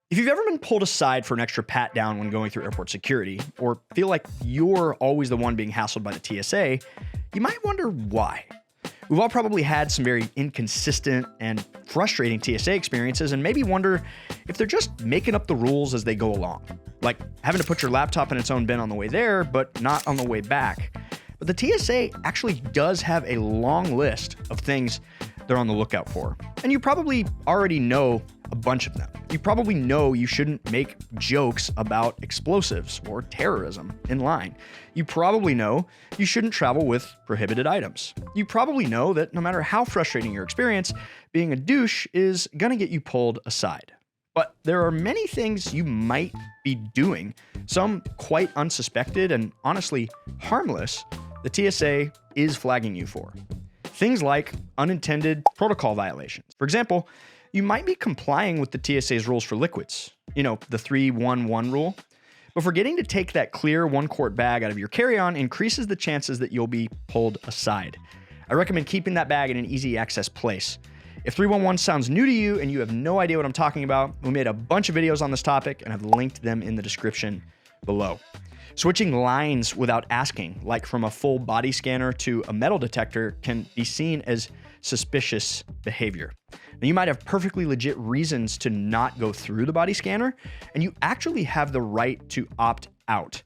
If you've ever been pulled aside for an extra pat down when going through airport security, or feel like you're always the one being hassled by the TSA, you might wonder why. We've all probably had some very inconsistent and frustrating TSA experiences and maybe wonder if they're just making up the rules as they go along. Like having to put your laptop in its own bin on the way there, but not on the way back. But the TSA actually does have a long list of things they're on the lookout for. And you probably already know a bunch of them. You probably know you shouldn't make jokes about explosives or terrorism in line. You probably know you shouldn't travel with prohibited items. You probably know that no matter how frustrating your experience, being a douche is gonna get you pulled aside. But there are many things you might be doing, some quite unsuspected and honestly harmless, the TSA is flagging you for. Things like unintended protocol violations. For example, you might be complying with the TSA's rules for liquids, the 3-1-1 rule, but forgetting to take that clear 1-quart bag out of your carry-on increases the chances that you'll be pulled aside. I recommend keeping that bag in an easy access place. If 311 sounds new to you and you have no idea what I'm talking about, we made a bunch of videos on this topic and I've linked them in the description below. Switching lines without asking, like from a full body scanner to a metal detector, can be seen as suspicious behavior. Now, you might have perfectly legit reasons to not go through the body scanner, and you actually have the right to opt out.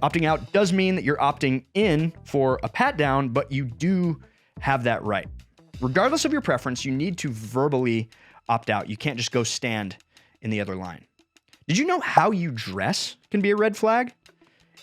Opting out does mean that you're opting in for a pat down, but you do have that right. Regardless of your preference, you need to verbally opt out. You can't just go stand in the other line. Did you know how you dress can be a red flag?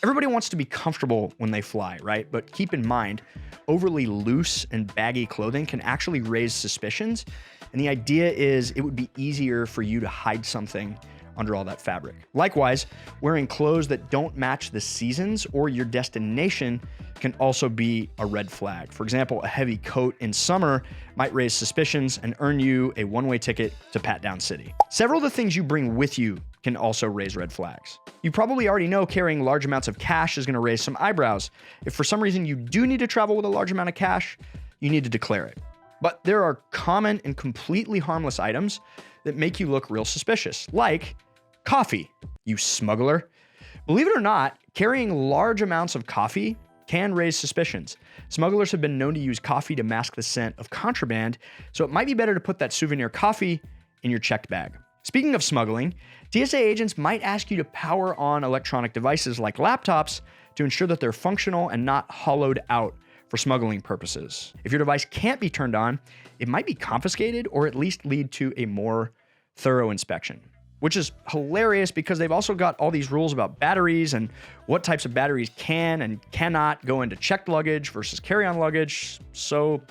Everybody wants to be comfortable when they fly, right? But keep in mind, overly loose and baggy clothing can actually raise suspicions. And the idea is it would be easier for you to hide something under all that fabric. Likewise, wearing clothes that don't match the seasons or your destination can also be a red flag. For example, a heavy coat in summer might raise suspicions and earn you a one-way ticket to Pat Down City. Several of the things you bring with you can also raise red flags. You probably already know carrying large amounts of cash is going to raise some eyebrows. If for some reason you do need to travel with a large amount of cash, you need to declare it. But there are common and completely harmless items that make you look real suspicious, like coffee, you smuggler. Believe it or not, carrying large amounts of coffee can raise suspicions. Smugglers have been known to use coffee to mask the scent of contraband, so it might be better to put that souvenir coffee in your checked bag. Speaking of smuggling, TSA agents might ask you to power on electronic devices like laptops to ensure that they're functional and not hollowed out for smuggling purposes. If your device can't be turned on, it might be confiscated or at least lead to a more thorough inspection, which is hilarious because they've also got all these rules about batteries and what types of batteries can and cannot go into checked luggage versus carry-on luggage. So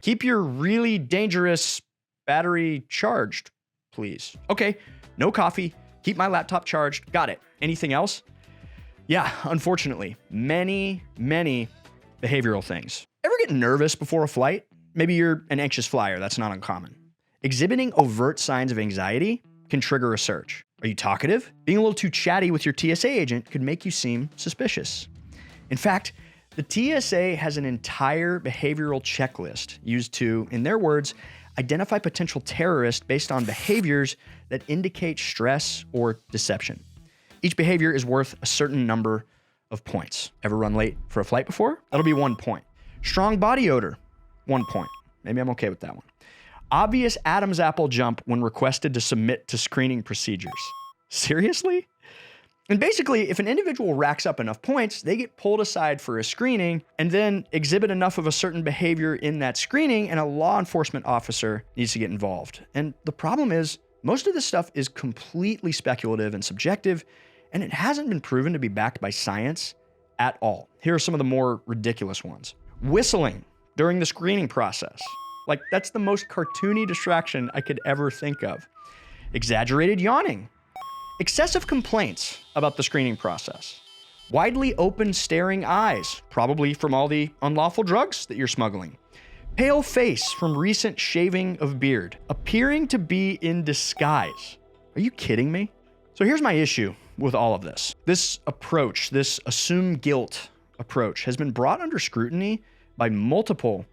keep your really dangerous battery charged, please. Okay, no coffee, keep my laptop charged, got it. Anything else? Yeah, unfortunately, many behavioral things. Ever get nervous before a flight? Maybe you're an anxious flyer, that's not uncommon. Exhibiting overt signs of anxiety can trigger a search. Are you talkative? Being a little too chatty with your TSA agent could make you seem suspicious. In fact, the TSA has an entire behavioral checklist used to, in their words, identify potential terrorists based on behaviors that indicate stress or deception. Each behavior is worth a certain number of points. Ever run late for a flight before? That'll be 1 point. Strong body odor, 1 point. Maybe I'm okay with that one. Obvious Adam's apple jump when requested to submit to screening procedures. Seriously? And basically, if an individual racks up enough points, they get pulled aside for a screening and then exhibit enough of a certain behavior in that screening, and a law enforcement officer needs to get involved. And the problem is, most of this stuff is completely speculative and subjective, and it hasn't been proven to be backed by science at all. Here are some of the more ridiculous ones. Whistling during the screening process. Like, that's the most cartoony distraction I could ever think of. Exaggerated yawning. Excessive complaints about the screening process. Widely open staring eyes, probably from all the unlawful drugs that you're smuggling. Pale face from recent shaving of beard. Appearing to be in disguise. Are you kidding me? So here's my issue with all of this. This approach, this assume guilt approach, has been brought under scrutiny by multiple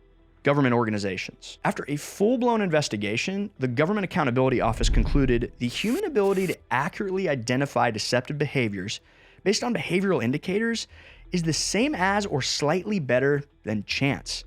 government organizations. After a full-blown investigation, the Government Accountability Office concluded the human ability to accurately identify deceptive behaviors based on behavioral indicators is the same as or slightly better than chance.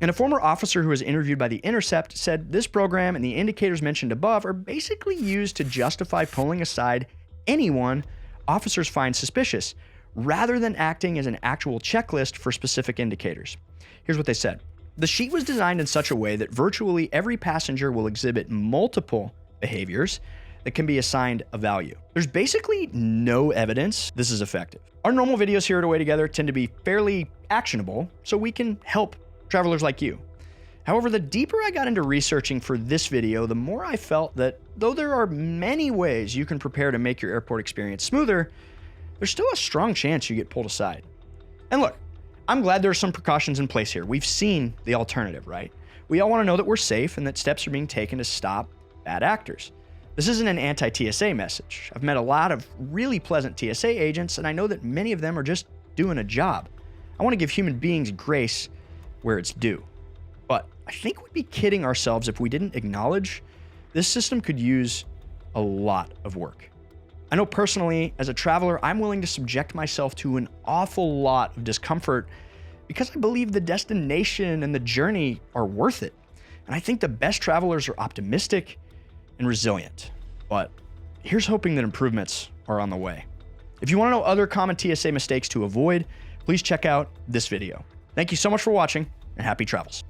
And a former officer who was interviewed by The Intercept said this program and the indicators mentioned above are basically used to justify pulling aside anyone officers find suspicious, rather than acting as an actual checklist for specific indicators. Here's what they said. The sheet was designed in such a way that virtually every passenger will exhibit multiple behaviors that can be assigned a value. There's basically no evidence this is effective. Our normal videos here at Away Together tend to be fairly actionable, so we can help travelers like you. However, the deeper I got into researching for this video, the more I felt that though there are many ways you can prepare to make your airport experience smoother, there's still a strong chance you get pulled aside. And look, I'm glad there are some precautions in place here. We've seen the alternative, right? We all want to know that we're safe and that steps are being taken to stop bad actors. This isn't an anti-TSA message. I've met a lot of really pleasant TSA agents, and I know that many of them are just doing a job. I want to give human beings grace where it's due. But I think we'd be kidding ourselves if we didn't acknowledge this system could use a lot of work. I know personally, as a traveler, I'm willing to subject myself to an awful lot of discomfort because I believe the destination and the journey are worth it. And I think the best travelers are optimistic and resilient. But here's hoping that improvements are on the way. If you want to know other common TSA mistakes to avoid, please check out this video. Thank you so much for watching, and happy travels.